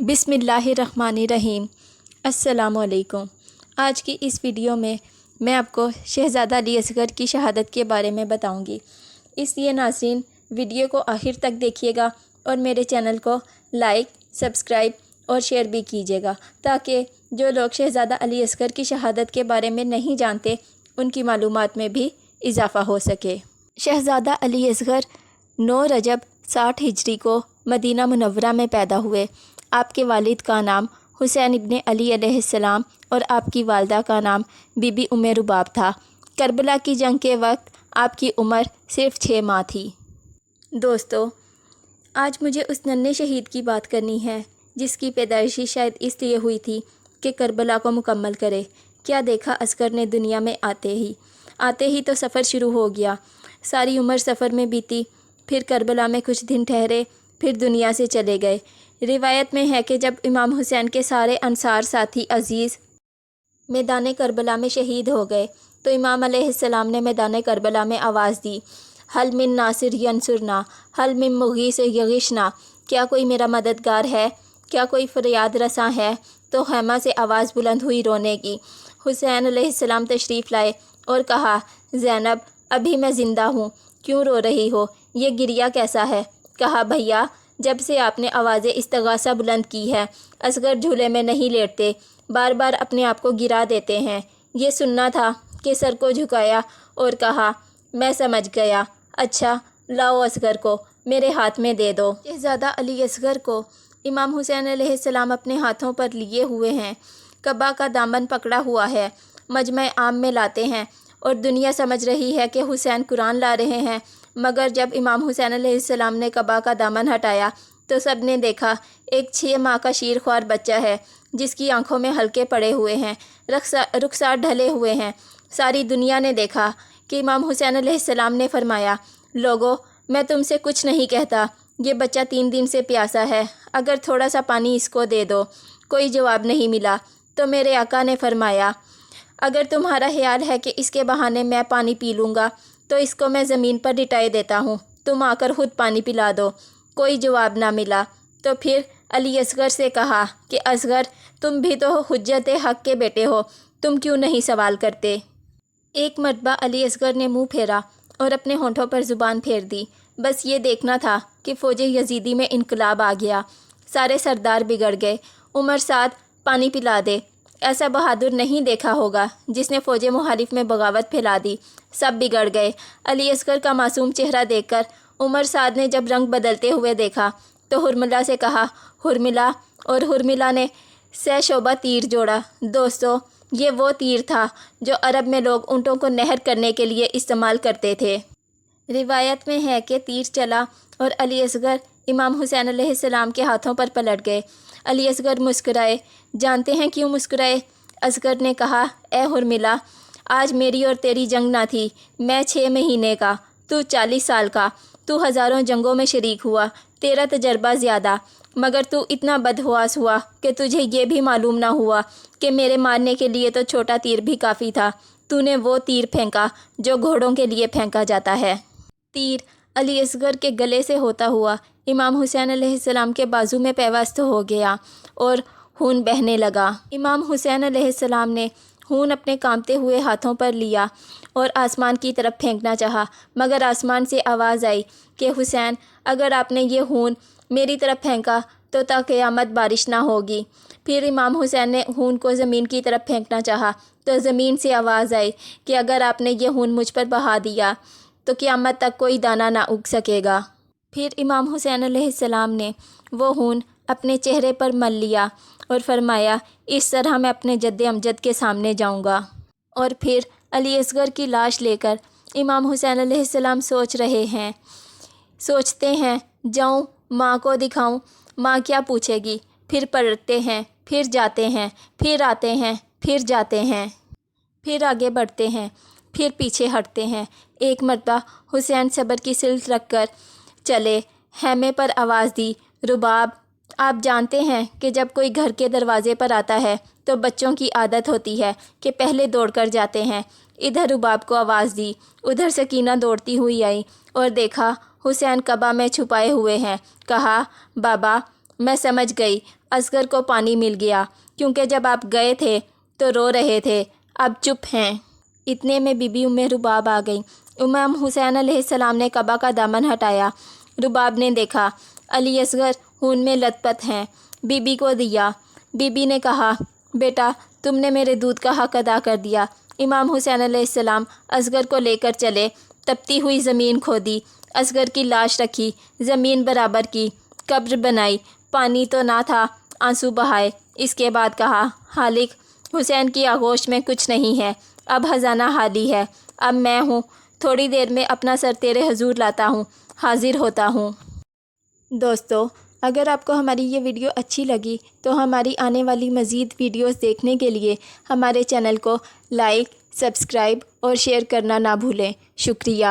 बिस्मिल्लाहिर्रहमानिर्रहीम। अस्सलामुअलैकुम। आज की इस वीडियो में मैं आपको शहज़ादा अली असगर की शहादत के बारे में बताऊंगी। इसलिए नाज़रीन वीडियो को आखिर तक देखिएगा और मेरे चैनल को लाइक, सब्सक्राइब और शेयर भी कीजिएगा ताकि जो लोग शहज़ादा अली असगर की शहादत के बारे में नहीं जानते उनकी मालूमात में भी इजाफ़ा हो सके। शहज़ादा अली असगर 9 रजब 60 हिजरी को मदीना मुनव्वरा में पैदा हुए। आपके वालिद का नाम हुसैन इब्ने अली अलैहिस्सलाम और आपकी वालदा का नाम बीबी उम्मे रुबाब था। करबला की जंग के वक्त आपकी उम्र सिर्फ 6 माह थी। दोस्तों, आज मुझे उस नन्हे शहीद की बात करनी है जिसकी पैदाइश शायद इसलिए हुई थी कि करबला को मुकम्मल करे। क्या देखा असगर ने दुनिया में आते ही तो सफ़र शुरू हो गया। सारी उम्र सफ़र में बीती, फिर करबला में कुछ दिन ठहरे, फिर दुनिया से चले गए। रिवायत में है कि जब इमाम हुसैन के सारे अंसार साथी अजीज़ मैदान करबला में शहीद हो गए तो इमाम अलैहिस्सलाम ने मैदान करबला में आवाज़ दी, हल मिन नासिर यंसुरना, हल मिन मुगीस यगिशना। क्या कोई मेरा मददगार है, क्या कोई फरियाद रसां है। तो खैमा से आवाज़ बुलंद हुई रोने की। हुसैन अलैहिस्सलाम तशरीफ़ लाए और कहा, ज़ैनब अभी मैं ज़िंदा हूँ, क्यों रो रही हो, ये गिरिया कैसा है। कहा, भैया जब से आपने आवाज़ इस्तगासा बुलंद की है असगर झूले में नहीं लेटते, बार बार अपने आप को गिरा देते हैं। ये सुनना था कि सर को झुकाया और कहा, मैं समझ गया, अच्छा लाओ असगर को मेरे हाथ में दे दो। शहज़ादा अली असगर को इमाम हुसैन अलैहिस्सलाम अपने हाथों पर लिए हुए हैं, कबा का दामन पकड़ा हुआ है, मजमे आम में लाते हैं और दुनिया समझ रही है कि हुसैन कुरान ला रहे हैं। मगर जब इमाम हुसैन अलैहिस्सलाम ने कबा का दामन हटाया तो सब ने देखा एक 6 माह का शीरख्वार बच्चा है जिसकी आंखों में हल्के पड़े हुए हैं, रुखसार ढले हुए हैं। सारी दुनिया ने देखा कि इमाम हुसैन अलैहिस्सलाम ने फरमाया, लोगों मैं तुमसे कुछ नहीं कहता, ये बच्चा 3 दिन से प्यासा है, अगर थोड़ा सा पानी इसको दे दो। कोई जवाब नहीं मिला तो मेरे आका ने फरमाया, अगर तुम्हारा ख्याल है कि इसके बहाने मैं पानी पी लूँगा तो इसको मैं ज़मीन पर लिटाए देता हूँ, तुम आकर ख़ुद पानी पिला दो। कोई जवाब ना मिला तो फिर अली असगर से कहा कि असगर तुम भी तो हुज्जत हक़ के बेटे हो, तुम क्यों नहीं सवाल करते। एक मरतबा अली असगर ने मुँह फेरा और अपने होंठों पर ज़ुबान फेर दी। बस ये देखना था कि फ़ौज यजीदी में इनकलाब आ गया, सारे सरदार बिगड़ गए। उमर साद पानी पिला दे। ऐसा बहादुर नहीं देखा होगा जिसने फ़ौज मुखालिफ में बगावत फैला दी। सब बिगड़ गए। अली असगर का मासूम चेहरा देखकर उमर साद ने जब रंग बदलते हुए देखा तो हुरमिला से कहा, हुरमिला, और हुरमिला ने शोबा तीर जोड़ा। दोस्तों, ये वो तीर था जो अरब में लोग ऊँटों को नहर करने के लिए इस्तेमाल करते थे। रिवायत में है कि तीर चला और अली असगर इमाम हुसैन अलैहिस्सलाम के हाथों पर पलट गए। अली असगर मुस्कुराए। जानते हैं क्यों मुस्कुराए? असगर ने कहा, ए हुरमिला, आज मेरी और तेरी जंग ना थी, मैं 6 महीने का, तू 40 साल का, तू हज़ारों जंगों में शरीक हुआ, तेरा तजर्बा ज़्यादा, मगर तू इतना बदहवास हुआ कि तुझे ये भी मालूम ना हुआ कि मेरे मारने के लिए तो छोटा तीर भी काफ़ी था। तूने वो तीर फेंका जो घोड़ों के लिए फेंका जाता है। तीर अली असगर के गले से होता हुआ इमाम हुसैन अलैहिस्सलाम के बाजू में पैवस्त हो गया और खून बहने लगा। इमाम हुसैन अलैहिस्सलाम ने खून अपने कांपते हुए हाथों पर लिया और आसमान की तरफ फेंकना चाहा, मगर आसमान से आवाज़ आई कि हुसैन, अगर आपने ये खून मेरी तरफ फेंका तो ता क़यामत बारिश ना होगी। फिर इमाम हुसैन ने खून को ज़मीन की तरफ फेंकना चाहा तो ज़मीन से आवाज़ आई कि अगर आपने ये खून मुझ पर बहा दिया तो क़यामत तक कोई दाना ना उग सकेगा। फिर इमाम हुसैन अलैहिस्सलाम ने वो खून अपने चेहरे पर मल लिया और फरमाया, इस तरह मैं अपने जद्दे अमजद के सामने जाऊंगा। और फिर अली असगर की लाश लेकर इमाम हुसैन अलैहिस्सलाम सोचते हैं जाऊं माँ को दिखाऊं, माँ क्या पूछेगी। फिर पलटते हैं, फिर जाते हैं, फिर आते हैं, फिर जाते हैं, फिर आगे बढ़ते हैं, फिर पीछे हटते हैं। एक मरतबा हुसैन सब्र की सिल्त रख कर चले। हैमे पर आवाज़ दी, रुबाब। आप जानते हैं कि जब कोई घर के दरवाज़े पर आता है तो बच्चों की आदत होती है कि पहले दौड़कर जाते हैं। इधर रुबाब को आवाज़ दी, उधर सकीना दौड़ती हुई आई और देखा हुसैन कबा में छुपाए हुए हैं। कहा, बाबा میں سمجھ گئی اصغر کو پانی مل گیا، کیونکہ جب آپ گئے تھے تو رو رہے تھے، اب چپ ہیں۔ اتنے میں بی بی رباب آ گئی۔ امام حسین علیہ السلام نے قبا کا دامن ہٹایا۔ رباب نے دیکھا علی اصغر خون میں لت پت ہیں، بی بی کو دیا۔ بی بی نے کہا، بیٹا تم نے میرے دودھ کا حق ادا کر دیا۔ امام حسین علیہ السلام اصغر کو لے کر چلے، تپتی ہوئی زمین کھودی، اصغر کی لاش رکھی، زمین برابر کی، قبر بنائی، پانی تو نہ تھا، آنسو بہائے۔ اس کے بعد کہا، خالق حسین کی آغوش میں کچھ نہیں ہے، اب خزانہ خالی ہے، اب میں ہوں، تھوڑی دیر میں اپنا سر تیرے حضور لاتا ہوں، حاضر ہوتا ہوں۔ دوستو، اگر آپ کو ہماری یہ ویڈیو اچھی لگی تو ہماری آنے والی مزید ویڈیوز دیکھنے کے لیے ہمارے چینل کو لائک، سبسکرائب اور شیئر کرنا نہ بھولیں۔ شکریہ۔